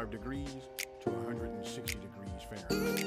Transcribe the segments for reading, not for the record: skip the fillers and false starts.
75 degrees to 160 degrees Fahrenheit.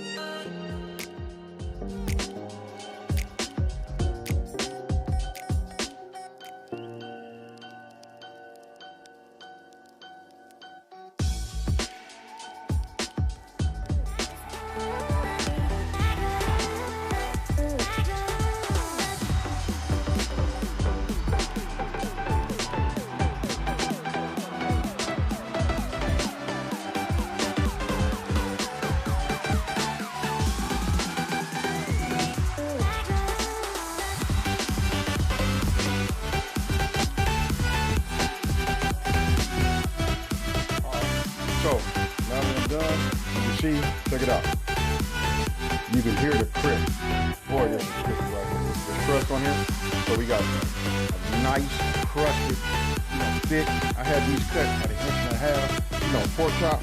So, now that I'm done, you can see, check it out. You can hear the crisp. Boy, this is crispy right here. There's crust on here. So we got a nice, crusted, thick. I had these cut at 1.5 inch, pork chop.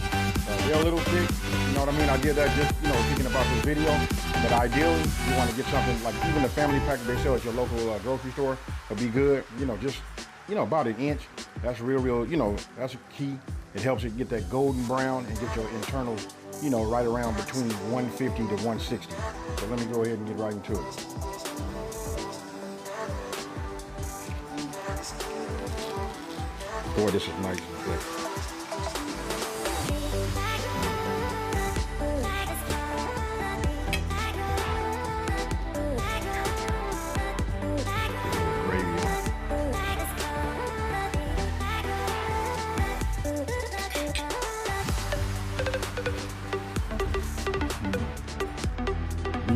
They're a little thick, you know what I mean? I did that just, thinking about this video. But ideally, you want to get something like even the family pack that they sell at your local grocery store will be good. Just, about 1 inch. That's real, that's a key. It helps it get that golden brown and get your internals, right around between 150 to 160. So let me go ahead and get right into it. Boy, this is nice and thick.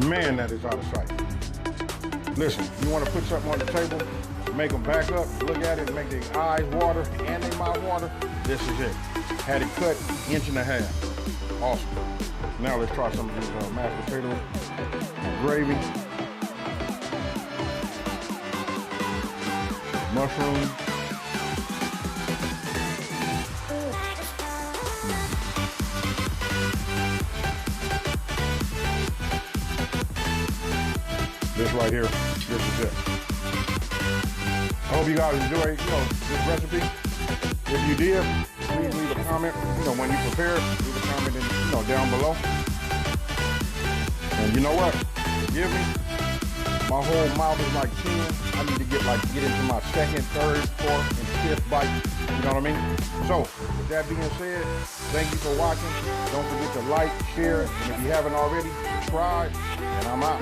Man, that is out of sight. Listen, you want to put something on the table, make them back up, look at it, make their eyes water and their mouth water. This is it. Had it cut 1.5 inches. Awesome. Now let's try some of these mashed potatoes, gravy, mushrooms. This right here, this is it. I hope you guys enjoy, this recipe. If you did, please leave a comment, when you prepare it, leave a comment down below. And you know what? Forgive me. My whole mouth is like 10. I need to get into my second, third, fourth, and fifth bite. You know what I mean? So, with that being said, thank you for watching. Don't forget to like, share, and if you haven't already, subscribe, and I'm out.